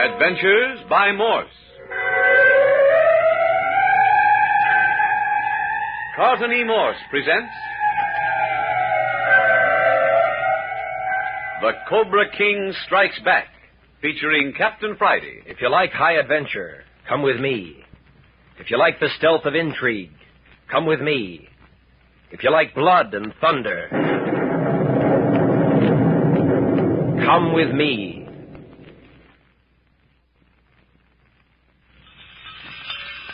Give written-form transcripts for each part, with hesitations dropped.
Adventures by Morse. Carlton E. Morse presents The Cobra King Strikes Back, featuring Captain Friday. If you like high adventure, come with me. If you like the stealth of intrigue, come with me. If you like blood and thunder, come with me.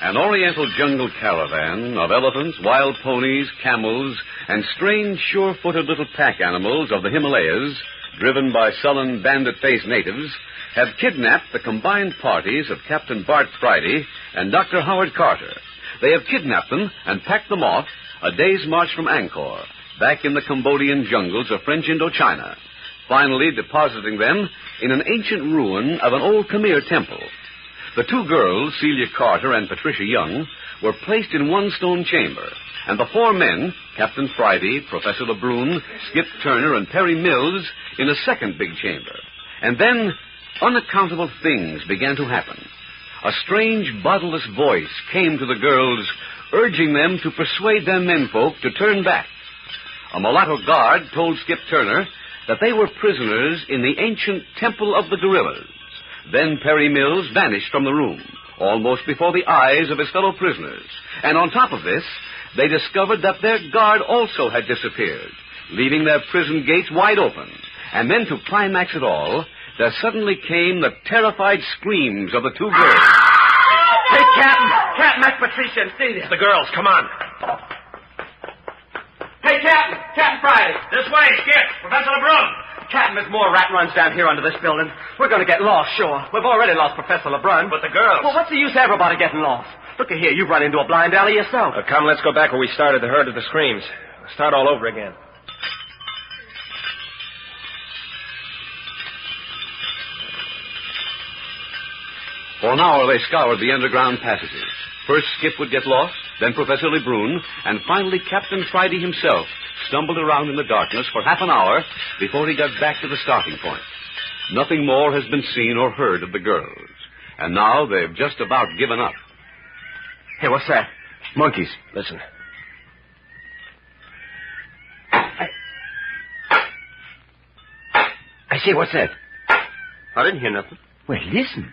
An oriental jungle caravan of elephants, wild ponies, camels, and strange, sure-footed little pack animals of the Himalayas, driven by sullen, bandit-faced natives, have kidnapped the combined parties of Captain Bart Friday and Dr. Howard Carter. They have kidnapped them and packed them off a day's march from Angkor, back in the Cambodian jungles of French Indochina, finally depositing them in an ancient ruin of an old Khmer temple. The two girls, Celia Carter and Patricia Young, were placed in one stone chamber, and the four men, Captain Friday, Professor Lebrun, Skip Turner, and Perry Mills, in a second big chamber. And then unaccountable things began to happen. A strange, bodiless voice came to the girls, urging them to persuade their menfolk to turn back. A mulatto guard told Skip Turner that they were prisoners in the ancient Temple of the Gorillas. Then Perry Mills vanished from the room, almost before the eyes of his fellow prisoners. And on top of this, they discovered that their guard also had disappeared, leaving their prison gates wide open. And then to climax it all, there suddenly came the terrified screams of the two girls. Hey, Captain, that's Patricia and Celia. The girls, come on. Hey, Captain Friday. This way, Skip. Professor Lebrun. Captain, there's more rat runs down here under this building. We're going to get lost, sure. We've already lost Professor Lebrun. But the girls. Well, what's the use of everybody getting lost? Look at here, you've run into a blind alley yourself. Come, let's go back where we started the herd of the screams. Start all over again. For an hour, they scoured the underground passages. First, Skip would get lost, then Professor Lebrun, and finally Captain Friday himself stumbled around in the darkness for half an hour before he got back to the starting point. Nothing more has been seen or heard of the girls, and now they've just about given up. Hey, what's that? Monkeys. Listen. I say, what's that? I didn't hear nothing. Well, listen.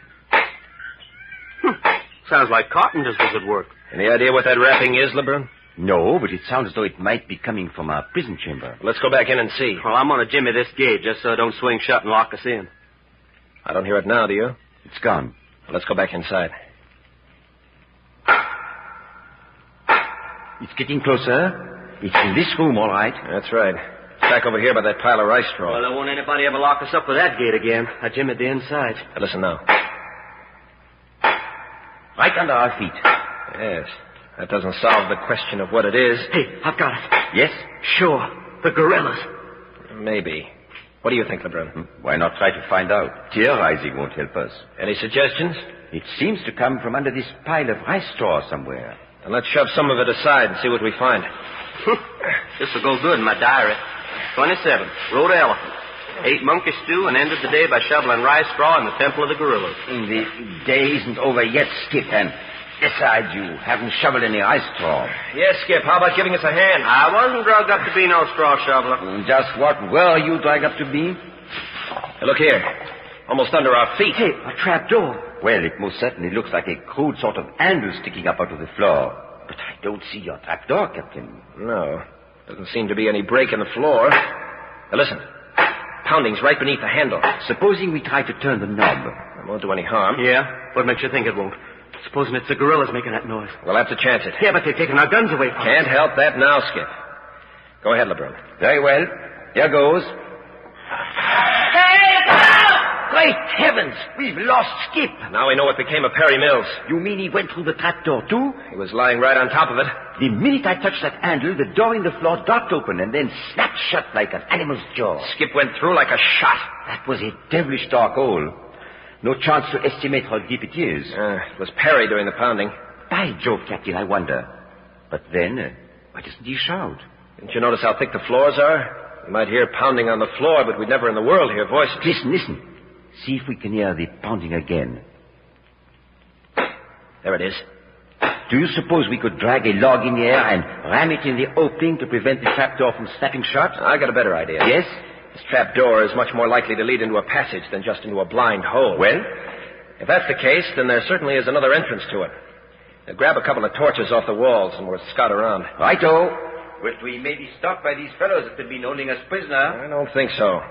Sounds like carpenters was at work. Any idea what that rapping is, Lebrun? No, but it sounds as though it might be coming from our prison chamber. Let's go back in and see. Well, I'm going to jimmy this gate just so it don't swing shut and lock us in. I don't hear it now, do you? It's gone. Let's go back inside. It's getting closer. It's in this room, all right. That's right. It's back over here by that pile of rice straw. Well, there won't anybody ever lock us up with that gate again. I jimmied the inside. Now, listen now. Right under our feet. Yes. That doesn't solve the question of what it is. Hey, I've got it. Yes? Sure. The gorillas. Maybe. What do you think, Lebrun? Why not try to find out? Theorizing won't help us. Any suggestions? It seems to come from under this pile of rice straw somewhere. Then let's shove some of it aside and see what we find. This will go good in my diary. 27. Rode an elephant. Ate monkey stew and ended the day by shoveling rice straw in the Temple of the Gorillas. The day isn't over yet, Skip, and besides, you haven't shoveled any rice straw. Yes, Skip. How about giving us a hand? I wasn't drugged up to be no straw shoveler. Just what were you dragged up to be? Hey, look here. Almost under our feet. Hey, a trap door. Well, it most certainly looks like a crude sort of handle sticking up out of the floor. But I don't see your trap door, Captain. No. Doesn't seem to be any break in the floor. Now, listen. Pounding's right beneath the handle. Supposing we try to turn the knob. It won't do any harm. Yeah? What makes you think it won't? Supposing it's the gorillas making that noise. We'll have to chance it. Yeah, but they've taken our guns away from us. Can't help that now, Skip. Go ahead, Lebrun. Very well. Here goes. Great heavens! We've lost Skip. Now we know what became of Perry Mills. You mean he went through the trapdoor, too? He was lying right on top of it. The minute I touched that handle, the door in the floor darted open and then snapped shut like an animal's jaw. Skip went through like a shot. That was a devilish dark hole. No chance to estimate how deep it is. It was Perry doing the pounding. By Jove, Captain, I wonder. But then, why doesn't he shout? Didn't you notice how thick the floors are? We might hear pounding on the floor, but we'd never in the world hear voices. Listen. See if we can hear the pounding again. There it is. Do you suppose we could drag a log in the air and ram it in the opening to prevent the trapdoor from snapping shut? I got a better idea. Yes? This trapdoor is much more likely to lead into a passage than just into a blind hole. Well? If that's the case, then there certainly is another entrance to it. Now, grab a couple of torches off the walls and we'll scout around. Righto. But we may be stopped by these fellows that have been holding us prisoner. I don't think so.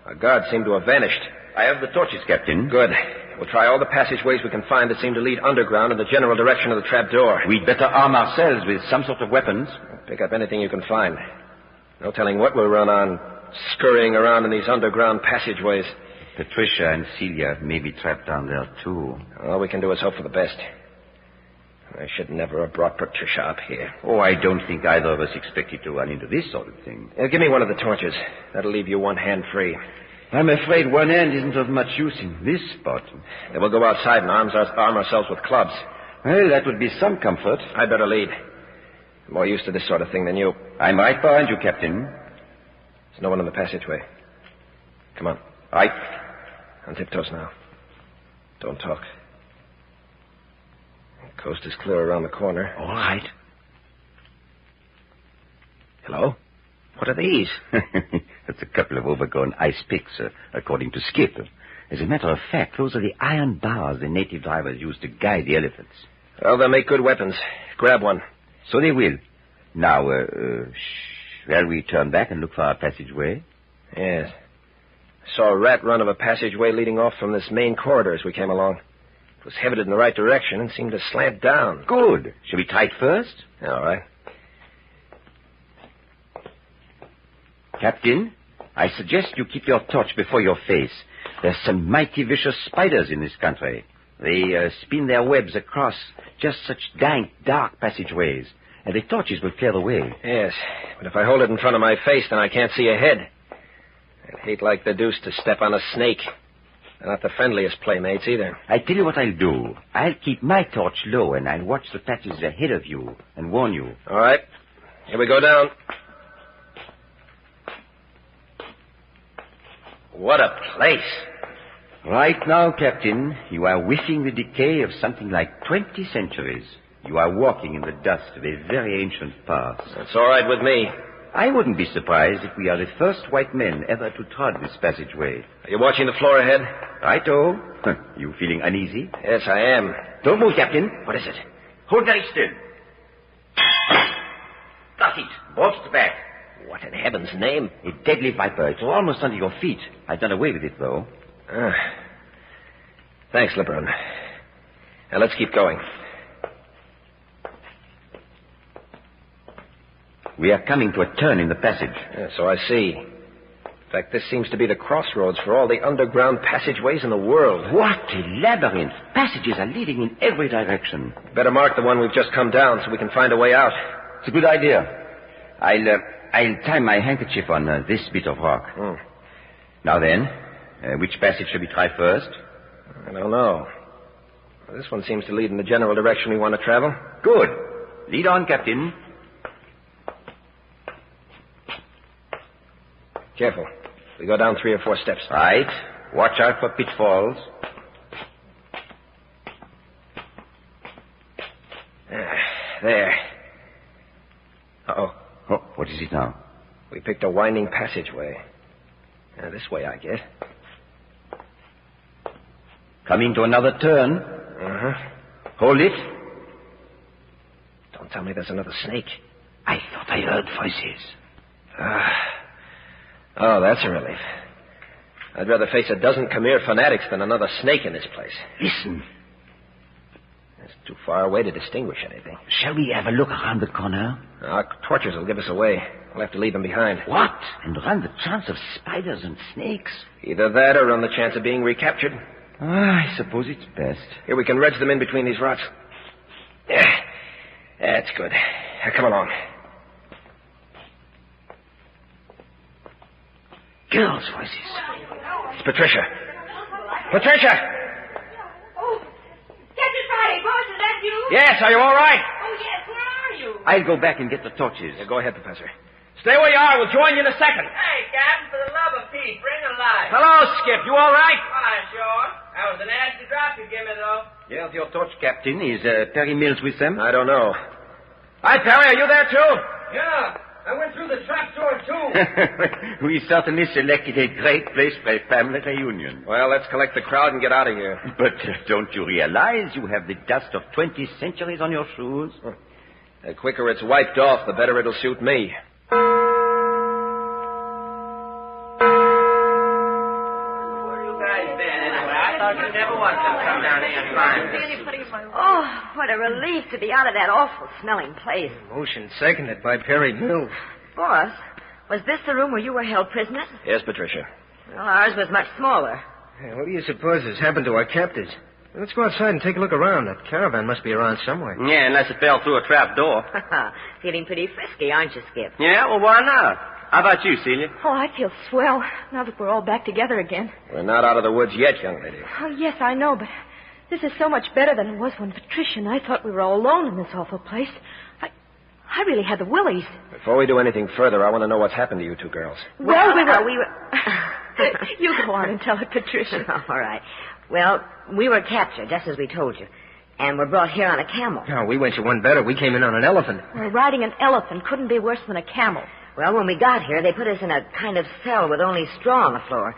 Our guards seem to have vanished. I have the torches, Captain. Good. We'll try all the passageways we can find that seem to lead underground in the general direction of the trapdoor. We'd better arm ourselves with some sort of weapons. Pick up anything you can find. No telling what we'll run on, scurrying around in these underground passageways. Patricia and Celia may be trapped down there, too. All we can do is hope for the best. I should never have brought Patricia up here. Oh, I don't think either of us expected to run into this sort of thing. Give me one of the torches. That'll leave you one hand free. I'm afraid one hand isn't of much use in this spot. Then we'll go outside and arm ourselves with clubs. Well, that would be some comfort. I'd better lead. I'm more used to this sort of thing than you. I'm right behind you, Captain. There's no one in the passageway. Come on. Right. On tiptoes now. Don't talk. The coast is clear around the corner. All right. Hello? What are these? That's a couple of overgrown ice picks, according to Skip. As a matter of fact, those are the iron bars the native drivers use to guide the elephants. Well, they'll make good weapons. Grab one. So they will. Now, shall we turn back and look for our passageway? Yes. I saw a rat run of a passageway leading off from this main corridor as we came along. It was headed in the right direction and seemed to slant down. Good. Shall we try it first? All right. Captain, I suggest you keep your torch before your face. There's some mighty vicious spiders in this country. They spin their webs across just such dank, dark passageways, and the torches will clear the way. Yes, but if I hold it in front of my face, then I can't see ahead. I'd hate like the deuce to step on a snake. They're not the friendliest playmates either. I tell you what I'll do. I'll keep my torch low, and I'll watch the patches ahead of you and warn you. All right. Here we go down. What a place. Right now, Captain, you are whiffing the decay of something like 20 centuries. You are walking in the dust of a very ancient past. That's all right with me. I wouldn't be surprised if we are the first white men ever to trod this passageway. Are you watching the floor ahead? Righto. You feeling uneasy? Yes, I am. Don't move, Captain. What is it? Hold very still. Got it. Bolts back. What in heaven's name? A deadly viper. It's almost under your feet. I've done away with it, though. Thanks, LeBrun. Now, let's keep going. We are coming to a turn in the passage. Yeah, so I see. In fact, this seems to be the crossroads for all the underground passageways in the world. What a labyrinth. Passages are leading in every direction. Better mark the one we've just come down so we can find a way out. It's a good idea. I'll tie my handkerchief on this bit of rock. Now then, which passage shall we try first? I don't know. This one seems to lead in the general direction we want to travel. Good. Lead on, Captain. Careful. We go down 3 or 4 steps. Right. Watch out for pitfalls. There. Uh-oh. Oh, what is it now? We picked a winding passageway. This way, I guess. Coming to another turn. Uh-huh. Hold it. Don't tell me there's another snake. I thought I heard voices. Oh, that's a relief. I'd rather face a dozen Khmer fanatics than another snake in this place. Listen. It's too far away to distinguish anything. Shall we have a look around the corner? Our torches will give us away. We'll have to leave them behind. What? And run the chance of spiders and snakes? Either that or run the chance of being recaptured. I suppose it's best. Here, we can wedge them in between these rocks. Yeah, that's good. Now, come along. Girls' voices. It's Patricia. Patricia! Oh, Captain Friday, boss, is that you? Yes, are you all right? Oh, yes, where are you? I'll go back and get the torches. Go ahead, Professor. Stay where you are. We'll join you in a second. Hey, Captain, for the love of Pete, bring a light. Hello, Skip. You all right? Why, sure. That was a nasty drop you gave me, though. Here's your torch, Captain. Is Perry Mills with them? I don't know. Hi, Perry. Are you there, too? Yeah. I went through the trap door, too. We certainly selected a great place for a family reunion. Well, let's collect the crowd and get out of here. But don't you realize you have the dust of 20 centuries on your shoes? The quicker it's wiped off, the better it'll suit me. You never want to come down here and find us. Oh, what a relief to be out of that awful smelling place. Motion seconded by Perry Mills. Boss, was this the room where you were held prisoner? Yes, Patricia. Well, ours was much smaller. Hey, what do you suppose has happened to our captives? Let's go outside and take a look around. That caravan must be around somewhere. Yeah, unless it fell through a trap door. Feeling pretty frisky, aren't you, Skip? Yeah, well, why not? How about you, Celia? Oh, I feel swell now that we're all back together again. We're not out of the woods yet, young lady. Oh, yes, I know, but this is so much better than it was when Patricia and I thought we were all alone in this awful place. I really had the willies. Before we do anything further, I want to know what's happened to you two girls. Well, we were... we were... You go on and tell it, Patricia. All right. Well, we were captured, just as we told you, and were brought here on a camel. No, we went you one better. We came in on an elephant. Well, riding an elephant couldn't be worse than a camel. Well, when we got here, they put us in a kind of cell with only straw on the floor.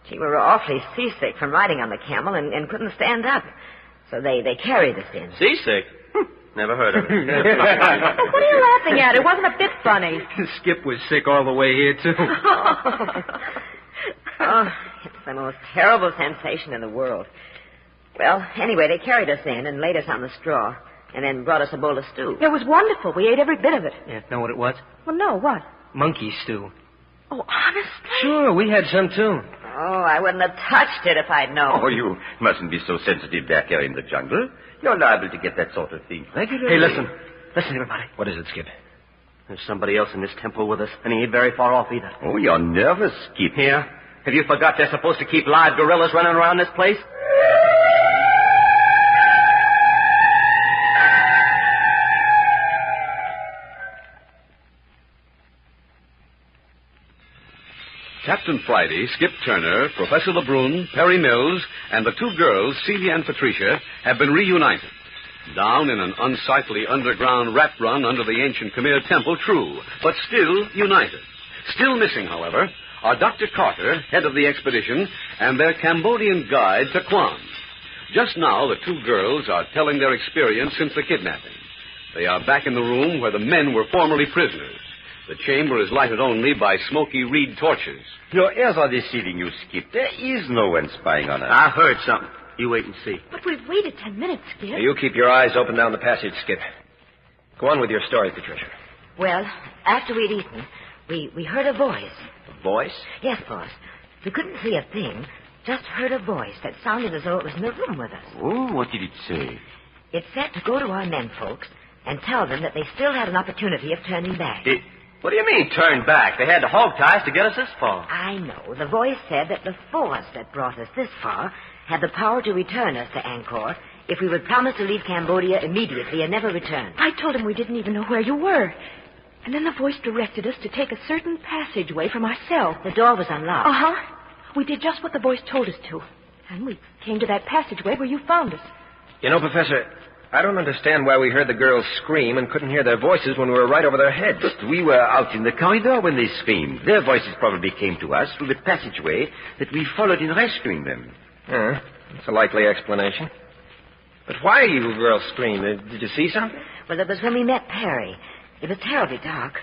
Gee, we were awfully seasick from riding on the camel and couldn't stand up. So they carried us in. Seasick? Never heard of it. Oh, what are you laughing at? It wasn't a bit funny. Skip was sick all the way here, too. Oh, it's the most terrible sensation in the world. Well, anyway, they carried us in and laid us on the straw, and then brought us a bowl of stew. It was wonderful. We ate every bit of it. Yeah, know what it was? Well, no, what? Monkey stew. Oh, honestly? Sure, we had some, too. Oh, I wouldn't have touched it if I'd known. Oh, you mustn't be so sensitive back here in the jungle. You're liable to get that sort of thing regularly. Hey, listen. Listen, everybody. What is it, Skip? There's somebody else in this temple with us, and he ain't very far off either. Oh, you're nervous, Skip. Yeah? Have you forgot they're supposed to keep live gorillas running around this place? Captain Friday, Skip Turner, Professor LeBrun, Perry Mills, and the two girls, Celia and Patricia, have been reunited. Down in an unsightly underground rat run under the ancient Khmer temple, true, but still united. Still missing, however, are Dr. Carter, head of the expedition, and their Cambodian guide, Taquan. Just now, the two girls are telling their experience since the kidnapping. They are back in the room where the men were formerly prisoners. The chamber is lighted only by smoky reed torches. Your ears are deceiving you, Skip. There is no one spying on us. I heard something. You wait and see. But we've waited 10 minutes, Skip. Now, you keep your eyes open down the passage, Skip. Go on with your story, Patricia. Well, after we'd eaten, we heard a voice. A voice? Yes, boss. We couldn't see a thing, just heard a voice that sounded as though it was in the room with us. Oh, what did it say? It said to go to our men folks and tell them that they still had an opportunity of turning back. What do you mean, turn back? They had to hog tie us to get us this far. I know. The voice said that the force that brought us this far had the power to return us to Angkor if we would promise to leave Cambodia immediately and never return. I told him we didn't even know where you were. And then the voice directed us to take a certain passageway from our cell. The door was unlocked. Uh-huh. We did just what the voice told us to. And we came to that passageway where you found us. You know, Professor, I don't understand why we heard the girls scream and couldn't hear their voices when we were right over their heads. But we were out in the corridor when they screamed. Their voices probably came to us through the passageway that we followed in rescuing them. That's a likely explanation. But why you girls screamed? Did you see something? Well, it was when we met Perry. It was terribly dark.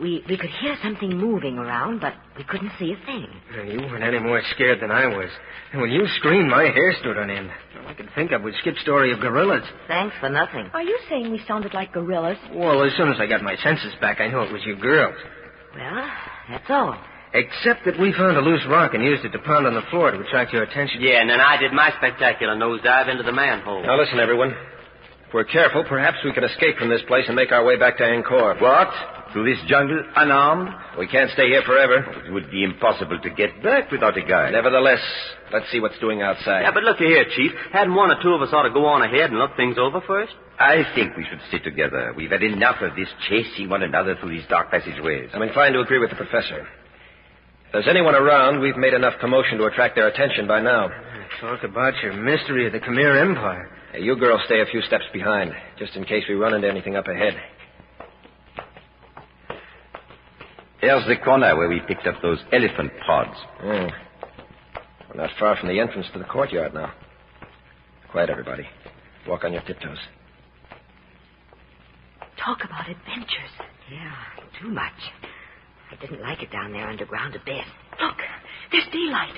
We could hear something moving around, but we couldn't see a thing. You weren't any more scared than I was. And when you screamed, my hair stood on end. All I could think of was Skip's story of gorillas. Thanks for nothing. Are you saying we sounded like gorillas? Well, as soon as I got my senses back, I knew it was you girls. Well, that's all. Except that we found a loose rock and used it to pound on the floor to attract your attention. Yeah, and then I did my spectacular nosedive into the manhole. Now, listen, everyone. If we're careful, perhaps we could escape from this place and make our way back to Angkor. What? through this jungle unarmed? We can't stay here forever. It would be impossible to get back without a guide. Nevertheless, let's see what's doing outside. Yeah, but look here, Chief. Hadn't one or two of us ought to go on ahead and look things over first? I think we should stay together. We've had enough of this chasing one another through these dark passageways. I'm inclined to agree with the professor. If there's anyone around, we've made enough commotion to attract their attention by now. Talk about your mystery of the Khmer Empire. Hey, you girls stay a few steps behind, just in case we run into anything up ahead. There's the corner where we picked up those elephant pods. We're not far from the entrance to the courtyard now. Quiet, everybody. Walk on your tiptoes. Talk about adventures. Yeah, too much. I didn't like it down there underground a bit. Look, there's daylight.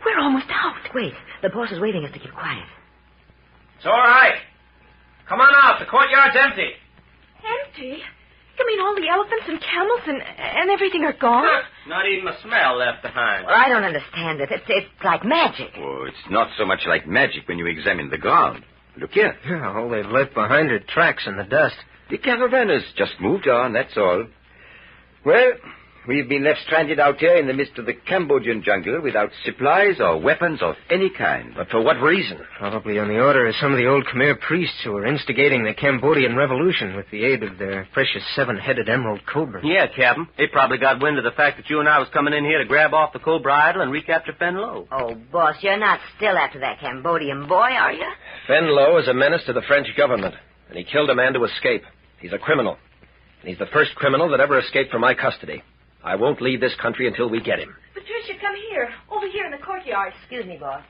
We're almost out. Wait, the boss is waving us to keep quiet. It's all right. Come on out. The courtyard's empty. Empty? You mean all the elephants and camels and everything are gone? Not even a smell left behind. Well, I don't understand it. It's like magic. Oh, it's not so much like magic when you examine the ground. Look here. Yeah, all they've left behind are tracks in the dust. The caravan has just moved on, that's all. Well, we've been left stranded out here in the midst of the Cambodian jungle without supplies or weapons of any kind. But for what reason? Probably on the order of some of the old Khmer priests who were instigating the Cambodian Revolution with the aid of their precious seven-headed emerald cobra. Yeah, Captain. They probably got wind of the fact that you and I was coming in here to grab off the Cobra idol and recapture Fenlo. Oh, boss, you're not still after that Cambodian boy, are you? Fenlo is a menace to the French government, and he killed a man to escape. He's a criminal. And he's the first criminal that ever escaped from my custody. I won't leave this country until we get him. Patricia, come here. Over here in the courtyard. Excuse me, boss.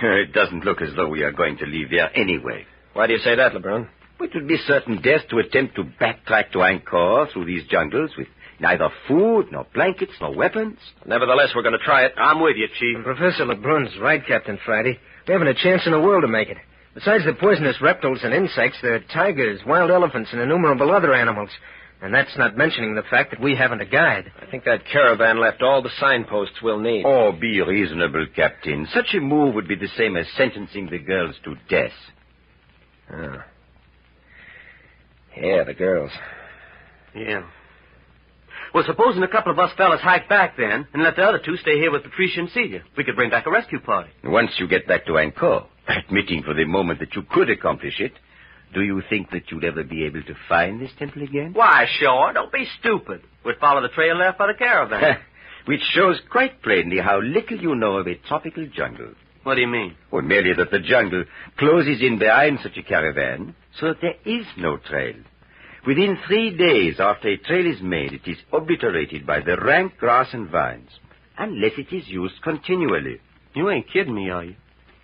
It doesn't look as though we are going to leave there anyway. Why do you say that, LeBrun? It would be certain death to attempt to backtrack to Angkor through these jungles with neither food, nor blankets, nor weapons. Nevertheless, we're going to try it. I'm with you, Chief. And Professor LeBrun's right, Captain Friday. We haven't a chance in the world to make it. Besides the poisonous reptiles and insects, there are tigers, wild elephants, and innumerable other animals. And that's not mentioning the fact that we haven't a guide. I think that caravan left all the signposts we'll need. Oh, be reasonable, Captain. Such a move would be the same as sentencing the girls to death. Oh. Yeah, the girls. Yeah. Well, supposing a couple of us fellas hike back then and let the other two stay here with Patricia and Celia. We could bring back a rescue party. Once you get back to Angkor, admitting for the moment that you could accomplish it, do you think that you'd ever be able to find this temple again? Why, sure. Don't be stupid. We'd follow the trail left by the caravan. Which shows quite plainly how little you know of a tropical jungle. What do you mean? Well, merely that the jungle closes in behind such a caravan so that there is no trail. Within 3 days after a trail is made, it is obliterated by the rank grass and vines, unless it is used continually. You ain't kidding me, are you?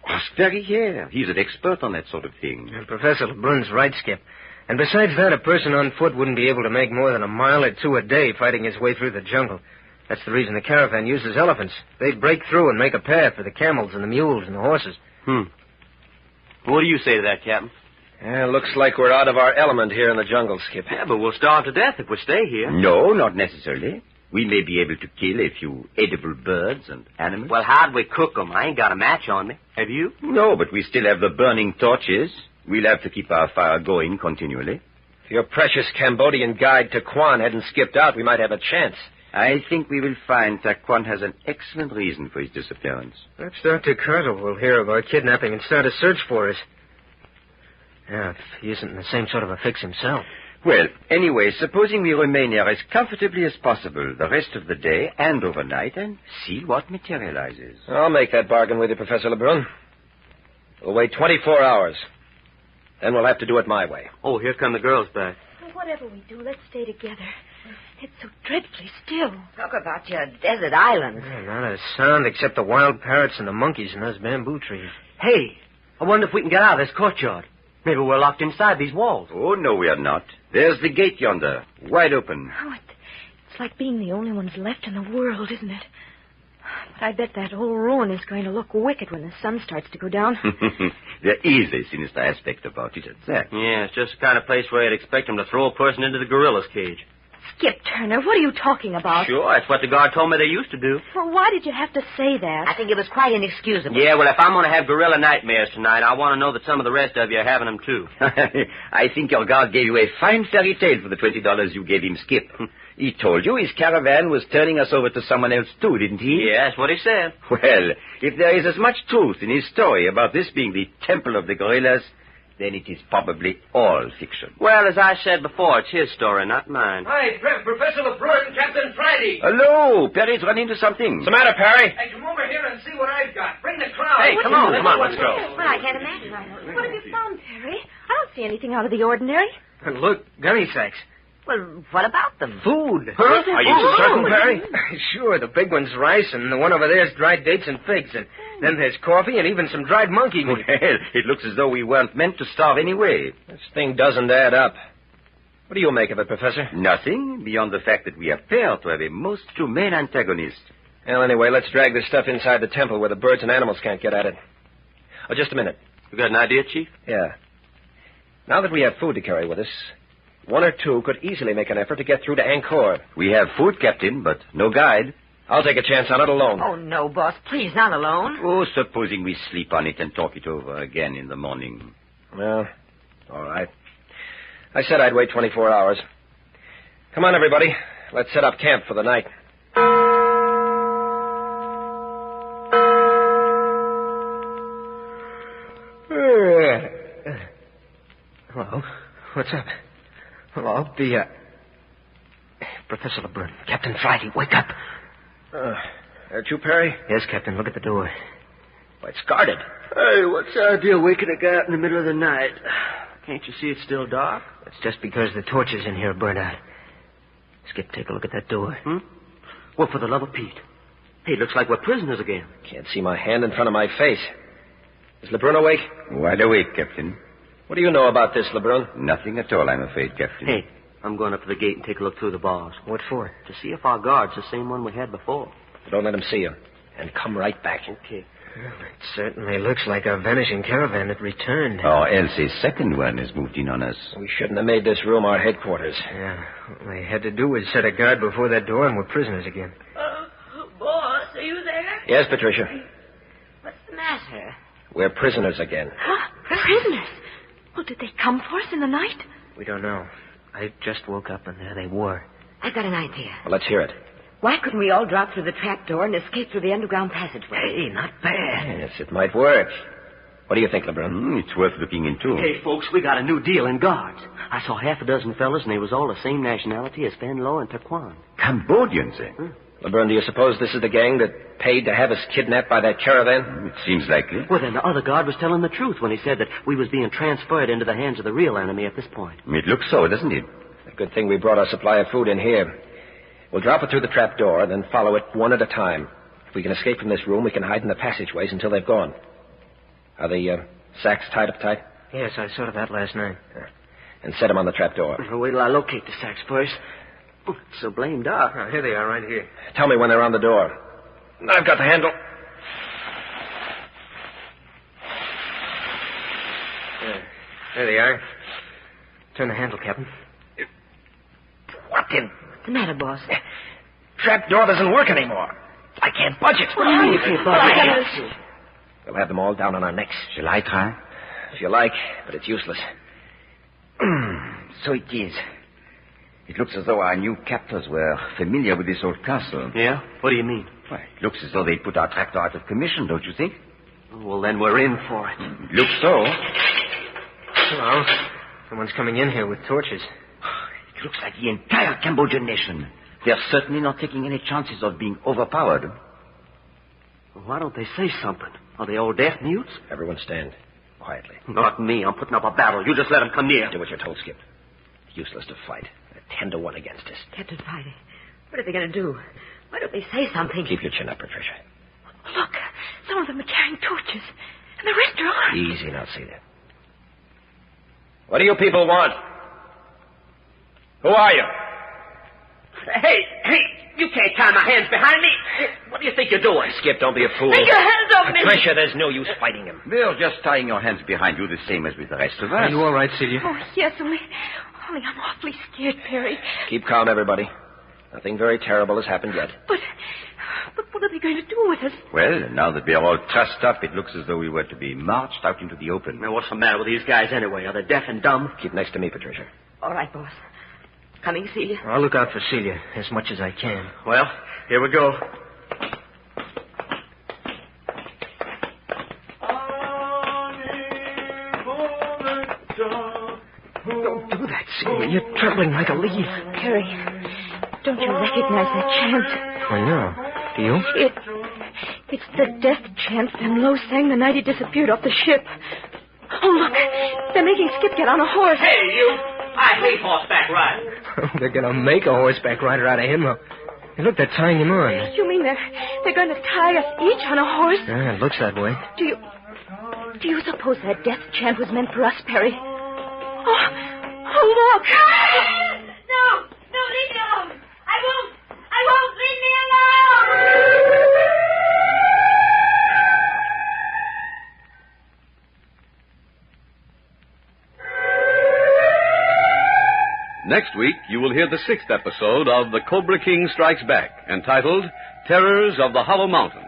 Ask Ferry here. He's an expert on that sort of thing. And Professor LeBrun's right, Skip. And besides that, a person on foot wouldn't be able to make more than a mile or two a day fighting his way through the jungle. That's the reason the caravan uses elephants. They'd break through and make a path for the camels and the mules and the horses. What do you say to that, Captain? Yeah, looks like we're out of our element here in the jungle, Skip. Yeah, but we'll starve to death if we stay here. No, not necessarily. We may be able to kill a few edible birds and animals. Well, how'd we cook them? I ain't got a match on me. Have you? No, but we still have the burning torches. We'll have to keep our fire going continually. If your precious Cambodian guide, Taquan, hadn't skipped out, we might have a chance. I think we will find Taquan has an excellent reason for his disappearance. Perhaps Dr. Carter will hear of our kidnapping and start a search for us. Yeah, if he isn't in the same sort of a fix himself. Well, anyway, supposing we remain here as comfortably as possible the rest of the day and overnight and see what materializes. I'll make that bargain with you, Professor LeBrun. We'll wait 24 hours. Then we'll have to do it my way. Oh, here come the girls back. Well, whatever we do, let's stay together. It's so dreadfully still. Talk about your desert island. Yeah, not a sound except the wild parrots and the monkeys in those bamboo trees. Hey, I wonder if we can get out of this courtyard. Maybe we're locked inside these walls. Oh, no, we are not. There's the gate yonder, wide open. Oh, it's like being the only ones left in the world, isn't it? But I bet that whole ruin is going to look wicked when the sun starts to go down. There is a sinister aspect about it, at that. Yeah, it's just the kind of place where I'd expect them to throw a person into the gorilla's cage. Skip Turner, what are you talking about? Sure, that's what the guard told me they used to do. Well, why did you have to say that? I think it was quite inexcusable. Yeah, well, if I'm going to have gorilla nightmares tonight, I want to know that some of the rest of you are having them, too. I think your guard gave you a fine fairy tale for the $20 you gave him, Skip. He told you his caravan was turning us over to someone else too, didn't he? Yeah, that's what he said. Well, if there is as much truth in his story about this being the temple of the gorillas, then it is probably all fiction. Well, as I said before, it's his story, not mine. Hi, Professor LeBrun and Captain Friday. Hello, Perry's run into something. What's the matter, Perry? Hey, come over here and see what I've got. Bring the crowd. Hey, come on, let's go. Well, I can't imagine. What have you found, Perry? I don't see anything out of the ordinary. Look, gunny sacks. Well, what about them? Food. Huh? Are you certain, Perry? Sure, the big one's rice, and the one over there's dried dates and figs, and then there's coffee and even some dried monkey meat. Well, it looks as though we weren't meant to starve anyway. This thing doesn't add up. What do you make of it, Professor? Nothing beyond the fact that we appear to have a most humane antagonist. Well, anyway, let's drag this stuff inside the temple where the birds and animals can't get at it. Oh, just a minute. You got an idea, Chief? Yeah. Now that we have food to carry with us, one or two could easily make an effort to get through to Angkor. We have food, Captain, but no guide. I'll take a chance on it alone. Oh, no, boss. Please, not alone. Oh, supposing we sleep on it and talk it over again in the morning. Well, all right. I said I'd wait 24 hours. Come on, everybody. Let's set up camp for the night. Hello. What's up? Hello. Professor LeBrun. Captain Friday, wake up. That you, Perry? Yes, Captain. Look at the door. Why, it's guarded. Hey, what's the idea waking a guy up in the middle of the night? Can't you see it's still dark? It's just because the torches in here are burned out. Skip, take a look at that door. Well, for the love of Pete. Hey, looks like we're prisoners again. Can't see my hand in front of my face. Is LeBrun awake? Wide awake, Captain. What do you know about this, LeBrun? Nothing at all, I'm afraid, Captain. Hey, I'm going up to the gate and take a look through the bars. What for? To see if our guard's the same one we had before. Don't let him see you. And come right back. Okay. Well, it certainly looks like our vanishing caravan had returned. Or else a second one has moved in on us. We shouldn't have made this room our headquarters. Yeah. All they had to do was set a guard before that door and we're prisoners again. Boss, are you there? Yes, Patricia. What's the matter? We're prisoners again. Huh? Prisoners? Well, did they come for us in the night? We don't know. I just woke up and there they were. I've got an idea. Well, let's hear it. Why couldn't we all drop through the trap door and escape through the underground passageway? Hey, not bad. Yes, it might work. What do you think, LeBrun? It's worth looking into. Hey, folks, we got a new deal in guards. I saw half a dozen fellas, and they was all the same nationality as Fanlo and Taquan. Cambodians, eh? LeBrun, do you suppose this is the gang that paid to have us kidnapped by that caravan? It seems likely. Well, then the other guard was telling the truth when he said that we was being transferred into the hands of the real enemy at this point. It looks so, doesn't it? A good thing we brought our supply of food in here. We'll drop it through the trap door, then follow it one at a time. If we can escape from this room, we can hide in the passageways until they've gone. Are the sacks tied up tight? Yes, I saw that last night. And set them on the trap door. Well, wait till I locate the sacks first. Oh, it's so blame dark. Oh, here they are, right here. Tell me when they're on the door. I've got the handle. There they are. Turn the handle, Captain. What in? What's the matter, boss? Trap door doesn't work anymore. I can't budge it. What do you mean you can't budge it? We'll have them all down on our necks. Shall I try? If you like, but it's useless. So it is. It looks as though our new captors were familiar with this old castle. Yeah? What do you mean? Why, it looks as though they put our tractor out of commission, don't you think? Well, then we're in for it. It looks so. Hello. Someone's coming in here with torches. It looks like the entire Cambodian nation. They're certainly not taking any chances of being overpowered. Well, why don't they say something? Are they all deaf mutes? Everyone stand. Quietly. Not me. I'm putting up a battle. You just let them come near. Do what you're told, Skip. Useless to fight. They're 10 to 1 against us. Captain Friday, what are they going to do? Why don't they say something? Keep your chin up, Patricia. Look, some of them are carrying torches, and the rest are armed. Easy now, see that. What do you people want? Who are you? Hey, you can't tie my hands behind me. What do you think you're doing? Skip, don't be a fool. Take your hands off me! Patricia, there's no use fighting him. They're just tying your hands behind you the same as with the rest of us. Are you all right, Celia? Oh, yes, only I'm awfully scared, Perry. Keep calm, everybody. Nothing very terrible has happened yet. But what are they going to do with us? Well, now that we are all trussed up, it looks as though we were to be marched out into the open. Now, what's the matter with these guys anyway? Are they deaf and dumb? Keep next to me, Patricia. All right, boss. Coming, Celia. I'll look out for Celia as much as I can. Well, here we go. Don't do that, Celia. You're trembling like a leaf. Perry, don't you recognize that chant? I know. Do you? It's the death chant Fenlo sang the night he disappeared off the ship. Oh, look. They're making Skip get on a horse. Hey, you! I hate horseback riding. They're going to make a horseback rider out of him. Hey, look, they're tying him on. You mean they're going to tie us each on a horse? Yeah, it looks that way. Do you suppose that death chant was meant for us, Perry? Oh, look! No, leave me alone. I won't, leave me alone! Next week, you will hear the 6th episode of The Cobra King Strikes Back, entitled Terrors of the Hollow Mountain.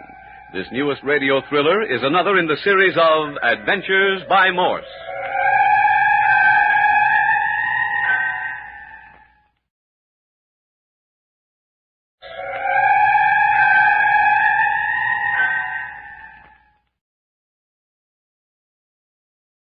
This newest radio thriller is another in the series of Adventures by Morse.